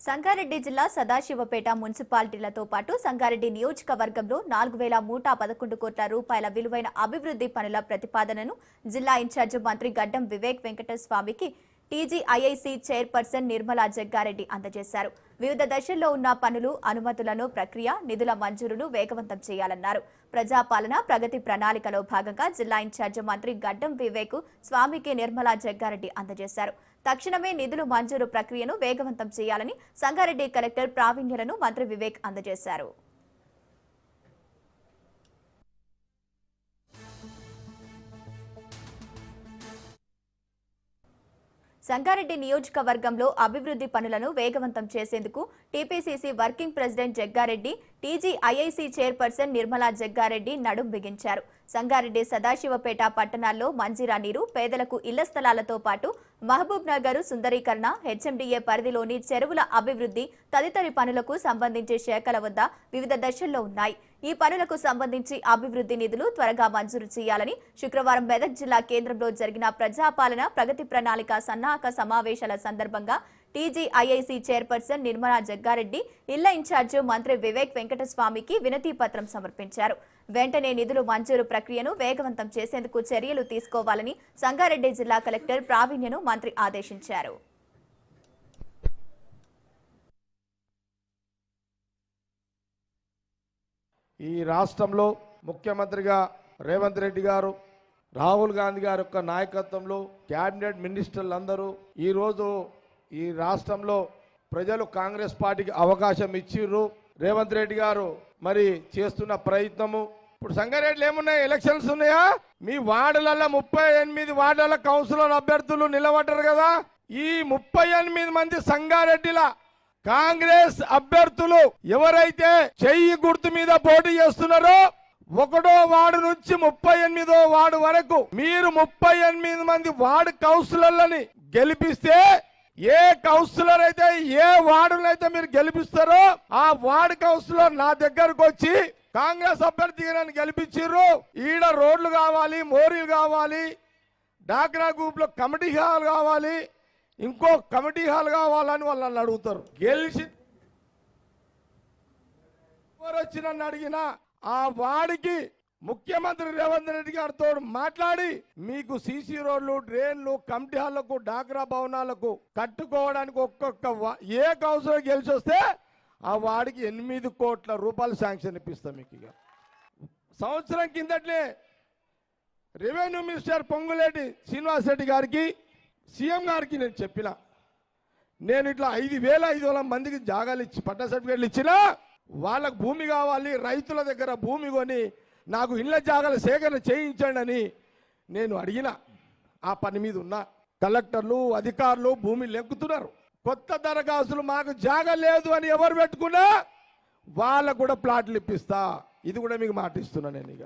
సంగారెడ్డి జిల్లా సదాశివపేట మున్సిపాలిటీలతో పాటు సంగారెడ్డి నియోజకవర్గంలో 4111 కోట్ల రూపాయల విలువైన అభివృద్ధి పనుల ప్రతిపాదనను జిల్లా ఇన్ఛార్జ్ మంత్రి గడ్డం వివేక్ వెంకటస్వామికి టీజీఐఐసీ చైర్పర్సన్ నిర్మలా జగ్గారెడ్డి అందజేశారు. వివిధ దశల్లో ఉన్న పనులు, అనుమతులను ప్రక్రియ, నిధుల మంజూరును వేగవంతం చేయాలన్నారు. ప్రజాపాలన ప్రగతి ప్రణాళికలో భాగంగా జిల్లా ఇన్ఛార్జ్ మంత్రి గడ్డం వివేక్ స్వామికి నిర్మలా జగ్గారెడ్డి అందజేశారు. తక్షణమే నిధులు మంజూరు ప్రక్రియను వేగవంతం చేయాలని సంగారెడ్డి కలెక్టర్ ప్రావీణ్యలను మంత్రి వివేక్ అందజేశారు. సంగారెడ్డి నియోజకవర్గంలో అభివృద్ధి పనులను వేగవంతం చేసేందుకు TPCC working president Jaggareddy, TGIIC chairperson Nirmala Jaggareddy నడుం బిగించారు. సంగారెడ్డి సదాశివపేట పట్టణాల్లో మంజీరా నీరు, పేదలకు ఇళ్ల స్థలాలతో పాటు మహబూబ్ నగర్ సుందరీకరణ, హెచ్ఎండిఏ పరిధిలోని చెరువుల అభివృద్ధి తదితర పనులకు సంబంధించి శాఖల వద్ద వివిధ దశల్లో ఉన్నాయి. ఈ పనులకు సంబంధించి అభివృద్ధి నిధులు త్వరగా మంజూరు చేయాలని శుక్రవారం మెదక్ జిల్లా కేంద్రంలో జరిగిన ప్రజాపాలన ప్రగతి ప్రణాళిక సన్నాహక సమావేశాల సందర్భంగా టీజీఐఐసీ చైర్పర్సన్ నిర్మలా జగ్గారెడ్డి ఇళ్ల ఇన్ఛార్జ్ మంత్రి వివేక్ వెంకటస్వామికి వినతి పత్రం సమర్పించారు. వెంటనే నిధులు మంజూరు ప్రక్రియను వేగవంతం చేసేందుకు చర్యలు తీసుకోవాలని సంగారెడ్డి జిల్లా కలెక్టర్ ప్రావీణ్యను మంత్రి ఆదేశించారు. ఈ రాష్ట్రంలో ముఖ్యమంత్రిగా రేవంత్ రెడ్డి గారు, రాహుల్ గాంధీ గారి యొక్క నాయకత్వంలో క్యాబినెట్ మినిస్టర్లందరూ ఈరోజు ఈ రాష్ట్రంలో ప్రజలు కాంగ్రెస్ పార్టీకి అవకాశం ఇచ్చిర్రు. రేవంత్ రెడ్డి గారు మరి చేస్తున్న ప్రయత్నము. ఇప్పుడు సంగారెడ్డిలో ఏమున్నాయి? ఎలక్షన్స్ ఉన్నాయా? మీ వార్డులలో 38 వార్డుల కౌన్సిలర్ అభ్యర్థులు నిలబడ్డారు కదా. ఈ 38 మంది సంగారెడ్డిల కాంగ్రెస్ అభ్యర్థులు ఎవరైతే చెయ్యి గుర్తు మీద పోటీ చేస్తున్నారో 1వ వార్డు నుంచి 38వ వార్డు వరకు మీరు 38 మంది వార్డు కౌన్సిలర్లని గెలిపిస్తే, ఏ కౌన్సిలర్ అయితే ఏ వార్డునైతే మీరు గెలిపిస్తారో ఆ వార్డు కౌన్సిలర్ నా దగ్గరకు వచ్చి కాంగ్రెస్ అభ్యర్థిగా నన్ను గెలిపించారు, ఈడ రోడ్లు కావాలి, మోరీలు కావాలి, డాక్రా గ్రూప్ లో కమిటీ హాల్ కావాలి, ఇంకో కమిటీ హాల్ కావాలని వాళ్ళని అడుగుతారు. గెలిచి ఎవరు వచ్చి నన్ను అడిగినా ఆ వాడికి ముఖ్యమంత్రి రేవంత్ రెడ్డి గారితో మాట్లాడి మీకు సీసీ రోడ్లు, డ్రైన్లు, కమిటీ హాళ్లకు, డాక్రా భవనాలకు కట్టుకోవడానికి ఒక్కొక్క ఏ కౌన్సిలర్ గెలిచి వస్తే ఆ వాడికి 8 కోట్ల రూపాయలు శాంక్షన్ ఇప్పిస్తాం. మీకు ఇక సంవత్సరం కిందట్లే రెవెన్యూ మినిస్టర్ పొంగులేటి శ్రీనివాస్ రెడ్డి గారికి, సీఎం గారికి నేను చెప్పిన, నేను ఇట్లా 5,500 మందికి జాగాలు ఇచ్చి పట్టా సర్టిఫికేట్లు ఇచ్చినా వాళ్ళకు భూమి కావాలి, రైతుల దగ్గర భూమి కొని నాకు ఇళ్ల జాగాల సేకరణ చేయించండి అని నేను అడిగిన. ఆ పని మీద ఉన్న కలెక్టర్లు, అధికారులు భూమి లెక్కుతున్నారు. కొత్త దరఖాస్తులు మాకు జాగా లేదు అని ఎవరు పెట్టుకున్నా వాళ్ళకు కూడా ప్లాట్లు ఇప్పిస్తా. ఇది కూడా మీకు మాట ఇస్తున్నా నేను. ఇక